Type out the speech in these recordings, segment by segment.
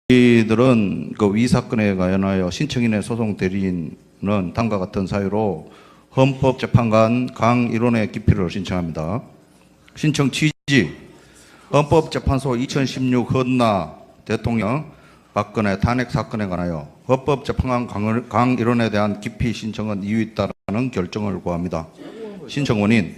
저희들은 그 위 사건에 관하여 신청인의 소송 대리인은 다음과 같은 사유로 헌법재판관 강일원의 기피를 신청합니다. 신청 취지: 헌법재판소 2016 헌나 대통령 박근혜 탄핵 사건에 관하여 헌법재판관 강일원에 대한 기피 신청은 이유 있다라는 결정을 구합니다. 신청 원인: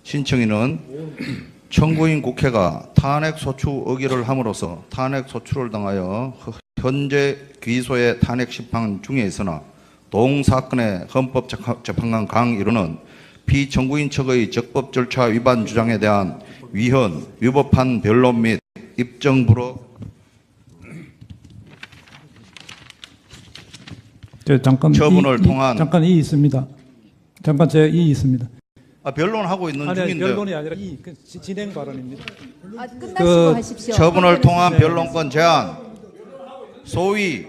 신청인은 청구인 국회가 탄핵 소추 의결을 함으로써 탄핵 소추를 당하여 현재 기소의 탄핵 심판 중에 있으나 동사건의 헌법재판관 강일원은 피청구인 측의 적법 절차 위반 주장에 대한 위헌, 위법한 변론 및 입증 불허. 잠깐 처분을 통한 잠깐 이 있습니다. 잠깐 제 이 있습니다. 변론하고 있는 중인데. 변론이 아니라 진행 발언입니다. 끝나시고 하십시오. 처분을 통한 변론권 제한, 소위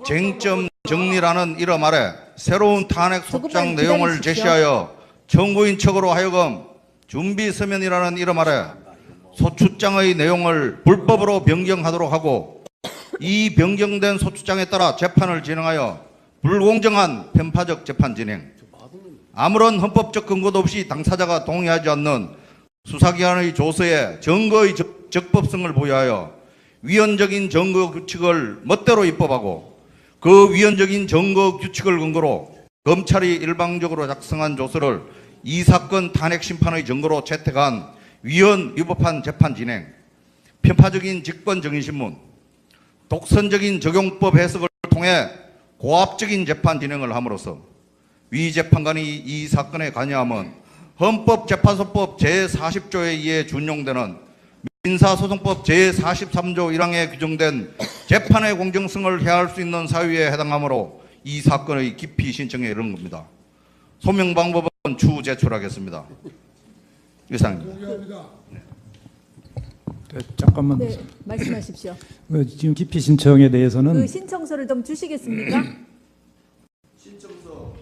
쟁점 정리라는 이름 아래 새로운 탄핵 소장 내용을 제시하여 청구인 측으로 하여금 준비 서면이라는 이름 아래 소추장의 내용을 불법으로 변경하도록 하고, 이 변경된 소추장에 따라 재판을 진행하여 불공정한 편파적 재판 진행, 아무런 헌법적 근거도 없이 당사자가 동의하지 않는 수사기관의 조서에 증거의 적법성을 부여하여 위헌적인 증거 규칙을 멋대로 입법하고, 그 위헌적인 증거 규칙을 근거로 검찰이 일방적으로 작성한 조서를 이 사건 탄핵 심판의 증거로 채택한 위헌 위법한 재판 진행, 편파적인 직권 정의신문, 독선적인 적용법 해석을 통해 고압적인 재판 진행을 함으로써 위 재판관이 이 사건에 관여함은 헌법재판소법 제40조에 의해 준용되는 민사소송법 제43조 1항에 규정된 재판의 공정성을 해할 수 있는 사유에 해당하므로 이 사건의 기피 신청에 이른 겁니다. 소명 방법은 추후 제출하겠습니다. 이상입니다. 잠깐만. 네, 말씀하십시오. 지금 기피 신청에 대해서는 그 신청서를 좀 주시겠습니까? 신청서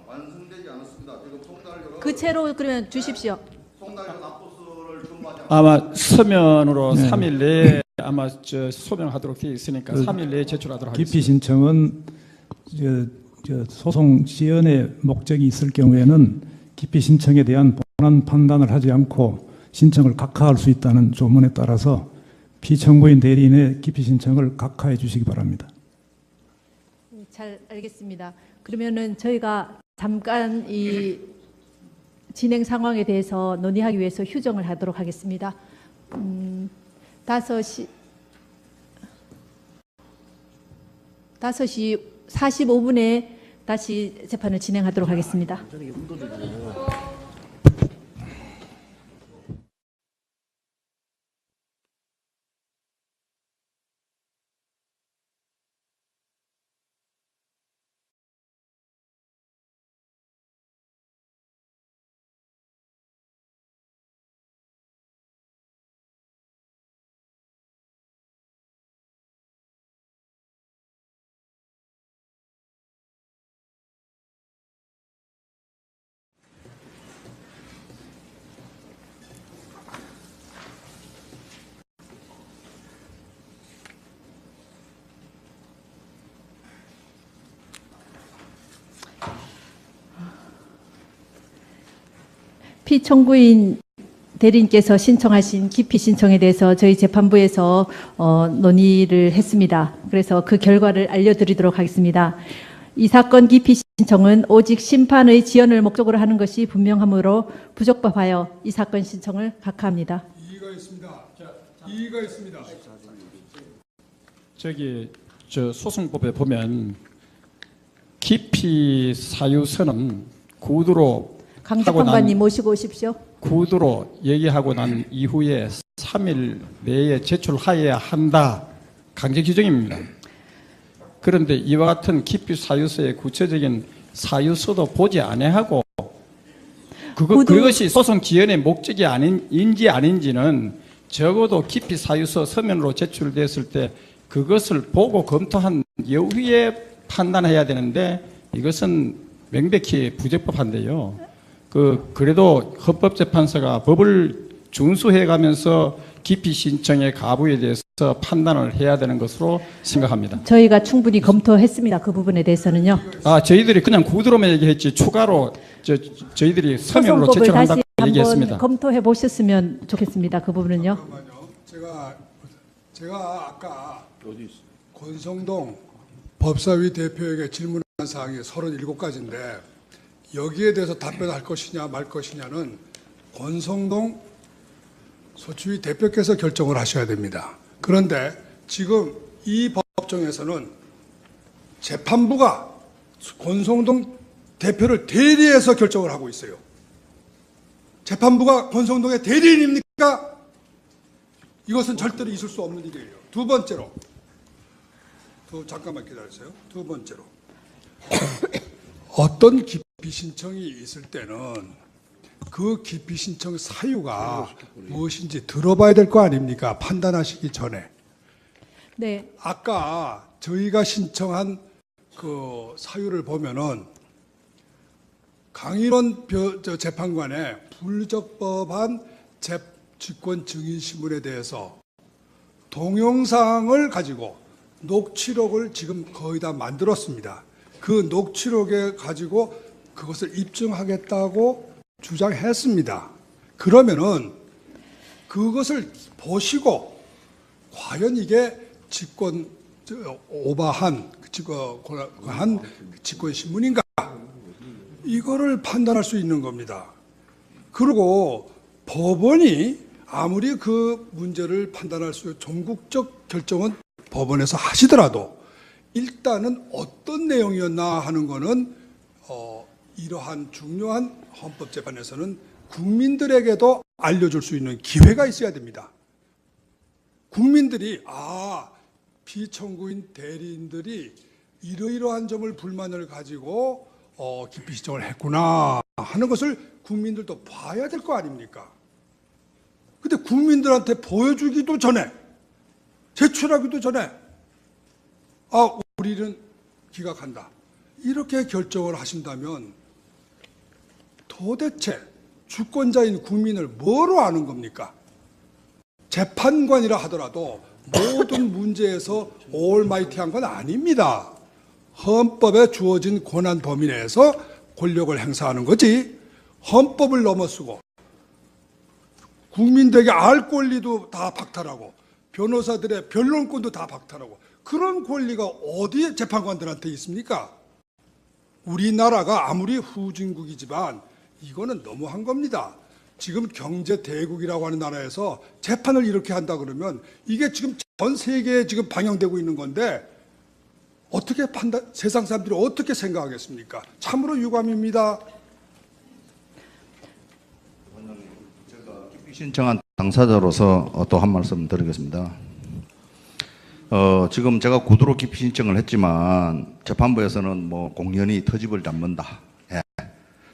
완성되지 않았습니다. 지금 송달 그 채로 그러면 주십시오. 송달 납부서를 준비하지 아마 서면으로 3일 내에 아마 소명하도록 되어 있으니까 3일 내에 제출하도록 하겠습니다. 기피 신청은 소송 지연의 목적이 있을 경우에는 기피 신청에 대한 본안 판단을 하지 않고 신청을 각하할 수 있다는 조문에 따라서 피청구인 대리인의 기피 신청을 각하해 주시기 바랍니다. 잘 알겠습니다. 그러면은 저희가 잠깐 이 진행 상황에 대해서 논의하기 위해서 휴정을 하도록 하겠습니다. 5시 45분에 다시 재판을 진행하도록 하겠습니다. 피청구인 대리인께서 신청하신 기피 신청에 대해서 저희 재판부에서 논의를 했습니다. 그래서 그 결과를 알려드리도록 하겠습니다. 이 사건 기피 신청은 오직 심판의 지연을 목적으로 하는 것이 분명하므로 부적법하여 이 사건 신청을 각하합니다. 이의가 있습니다. 이의가 있습니다. 소송법에 보면 기피 사유서는 구두로 강 재판관님 모시고 오십시오. 구두로 얘기하고 난 이후에 3일 내에 제출하여야 한다. 강제 규정입니다. 그런데 이와 같은 기피 사유서의 구체적인 사유서도 보지 아니하고 그것이 소송 지연의 목적이 아닌지 아닌지는 적어도 기피 사유서 서면으로 제출됐을 때 그것을 보고 검토한 이후에 판단해야 되는데 이것은 명백히 부적법한데요. 그래도 헌법재판소가 법을 준수해 가면서 기피 신청의 가부에 대해서 판단을 해야 되는 것으로 생각합니다. 저희가 충분히 검토했습니다. 그 부분에 대해서는요. 저희들이 그냥 구두로만 얘기했지 추가로 저희들이 서면으로 소송법을 제출한다고 다시 한번 얘기했습니다. 검토해 보셨으면 좋겠습니다. 그 부분은요. 제가 아까 권성동 법사위 대표에게 질문한 사항이 37가지인데 여기에 대해서 답변할 것이냐 말 것이냐는 권성동 소추위 대표께서 결정을 하셔야 됩니다. 그런데 지금 이 법정에서는 재판부가 권성동 대표를 대리해서 결정을 하고 있어요. 재판부가 권성동의 대리인입니까? 이것은 절대로 있을 수 없는 일이에요. 두 번째로, 잠깐만 기다리세요. 두 번째로, 어떤 기피 신청이 있을 때는 그 기피 신청 사유가 무엇인지 들어봐야 될 거 아닙니까? 판단하시기 전에. 네. 아까 저희가 신청한 그 사유를 보면은 강일원 재판관의 불적법한 직권 증인 신문에 대해서 동영상을 가지고 녹취록을 지금 거의 다 만들었습니다. 그 녹취록에 가지고 그것을 입증하겠다고 주장했습니다. 그러면은 그것을 보시고 과연 이게 직권 오버한 직권 신문인가? 이거를 판단할 수 있는 겁니다. 그리고 법원이 아무리 그 문제를 판단할 수 있는 전국적 결정은 법원에서 하시더라도 일단은 어떤 내용이었나 하는 거는 이러한 중요한 헌법재판에서는 국민들에게도 알려줄 수 있는 기회가 있어야 됩니다. 국민들이 피청구인 대리인들이 이러이러한 점을 불만을 가지고 기피 신청을 했구나 하는 것을 국민들도 봐야 될 거 아닙니까? 근데 국민들한테 보여주기도 전에 제출하기도 전에 우리는 기각한다 이렇게 결정을 하신다면 도대체 주권자인 국민을 뭐로 아는 겁니까? 재판관이라 하더라도 모든 문제에서 올마이티한 건 아닙니다. 헌법에 주어진 권한 범위 내에서 권력을 행사하는 거지 헌법을 넘어서고 국민들에게 알 권리도 다 박탈하고 변호사들의 변론권도 다 박탈하고 그런 권리가 어디에 재판관들한테 있습니까? 우리나라가 아무리 후진국이지만 이거는 너무한 겁니다. 지금 경제 대국이라고 하는 나라에서 재판을 이렇게 한다 그러면 이게 지금 전 세계에 지금 방영되고 있는 건데 어떻게 세상 사람들이 어떻게 생각하겠습니까? 참으로 유감입니다. 제가 기피 신청한 당사자로서 또 한 말씀 드리겠습니다. 지금 제가 구두로 기피 신청을 했지만 재판부에서는 뭐 공연히 터집을 잡는다. 예.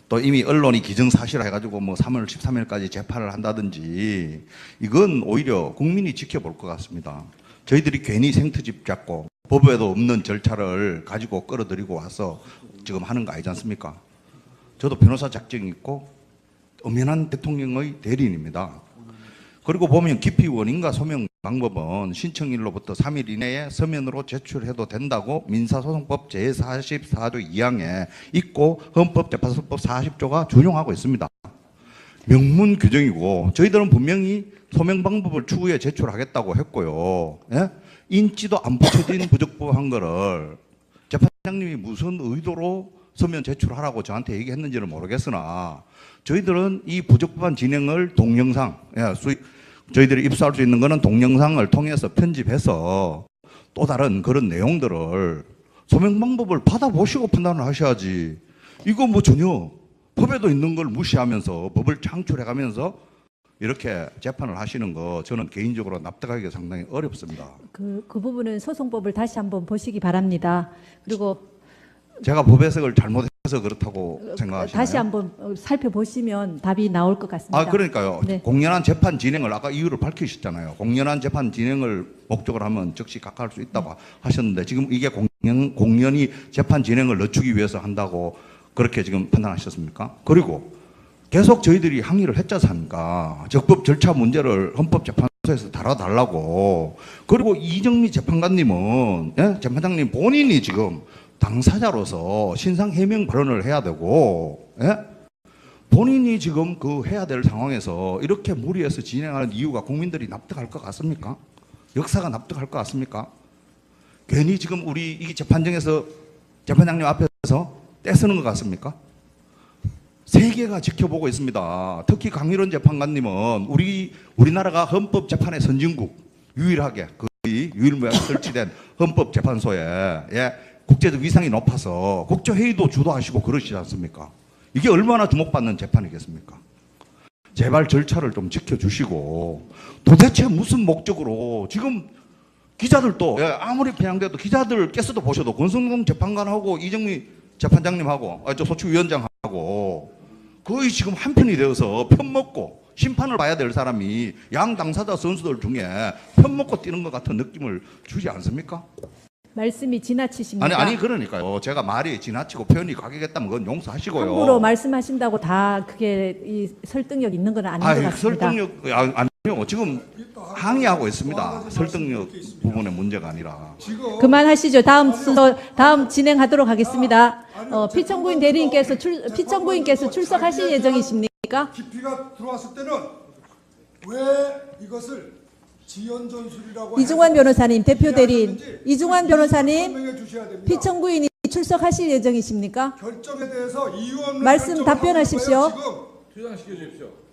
또 이미 언론이 기정사실화 해가지고 뭐 3월 13일까지 재판을 한다든지 이건 오히려 국민이 지켜볼 것 같습니다. 저희들이 괜히 생트집 잡고 법에도 없는 절차를 가지고 끌어들이고 와서 지금 하는 거 아니지 않습니까? 저도 변호사 자격이 있고 엄연한 대통령의 대리인입니다. 그리고 보면 기피 원인과 소명 방법은 신청일로부터 3일 이내에 서면으로 제출해도 된다고 민사소송법 제44조 2항에 있고 헌법재판소법 40조가 준용하고 있습니다. 명문 규정이고 저희들은 분명히 소명 방법을 추후에 제출하겠다고 했고요. 예? 인지도 안 붙여진 부적법한 거를 재판장님이 무슨 의도로 서면 제출하라고 저한테 얘기했는지는 모르겠으나 저희들은 이 부적법한 진행을 동영상, 저희들이 입수할 수 있는 거는 동영상을 통해서 편집해서 또 다른 그런 내용들을 소명 방법을 받아보시고 판단을 하셔야지. 이거 뭐 전혀 법에도 있는 걸 무시하면서 법을 창출해가면서 이렇게 재판을 하시는 거 저는 개인적으로 납득하기가 상당히 어렵습니다. 그 부분은 소송법을 다시 한번 보시기 바랍니다. 그리고 제가 법 해석을 잘못해서 그렇다고 생각하시나요? 다시 한번 살펴보시면 답이 나올 것 같습니다. 그러니까요. 네. 공연한 재판 진행을 아까 이유를 밝히셨잖아요. 공연한 재판 진행을 목적으로 하면 즉시 각하할 수 있다고 하셨는데 지금 이게 공연히 재판 진행을 늦추기 위해서 한다고 그렇게 지금 판단하셨습니까? 그리고 계속 저희들이 항의를 했지 않습니까? 적법 절차 문제를 헌법재판소에 에서 다뤄달라고. 그리고 이정미 재판관님은, 예? 재판장님 본인이 지금 당사자로서 신상 해명 발언을 해야 되고, 예? 본인이 지금 그 해야 될 상황에서 이렇게 무리해서 진행하는 이유가 국민들이 납득할 것 같습니까? 역사가 납득할 것 같습니까? 괜히 지금 우리 이 재판정에서 재판장님 앞에서 떼쓰는 것 같습니까? 세계가 지켜보고 있습니다. 특히 강일원 재판관님은 우리나라가 헌법재판의 선진국, 유일하게 거의 유일무이하게 설치된 헌법재판소에, 예, 국제적 위상이 높아서 국제회의도 주도하시고 그러시지 않습니까? 이게 얼마나 주목받는 재판이겠습니까? 제발 절차를 좀 지켜주시고, 도대체 무슨 목적으로 지금 기자들도, 예, 아무리 편향돼도 기자들께서도 보셔도 권성동 재판관하고 이정미 재판장님하고, 저 소추위원장하고 거의 지금 한편이 되어서 편먹고 심판을 봐야 될 사람이 양 당사자 선수들 중에 편먹고 뛰는 것 같은 느낌을 주지 않습니까? 말씀이 지나치십니다. 아니 그러니까요. 제가 말이 지나치고 표현이 과격했다면 그건 용서하시고요. 함부로 말씀하신다고 다 그게 이 설득력 있는 건 아닌 것 같습니다. 설득력 아니요. 지금 항의하고 있습니다. 설득력 부분의 문제가 아니라. 그만하시죠. 다음 순서 다음 진행하도록 하겠습니다. 피청구인 대리인께서 피청구인께서 출석하실 예정이십니까? 깊이가 들어왔을 때는 왜 이것을 지연 전술이라고 이중환 변호사님, 대표 대리인 이중환 변호사님, 설명해 주셔야 됩니다. 피청구인이 출석하실 예정이십니까? 결정에 대해서 이유 없는 말씀 결정을 하고 답변하십시오. 있고요, 지금. 퇴장시켜 주십시오.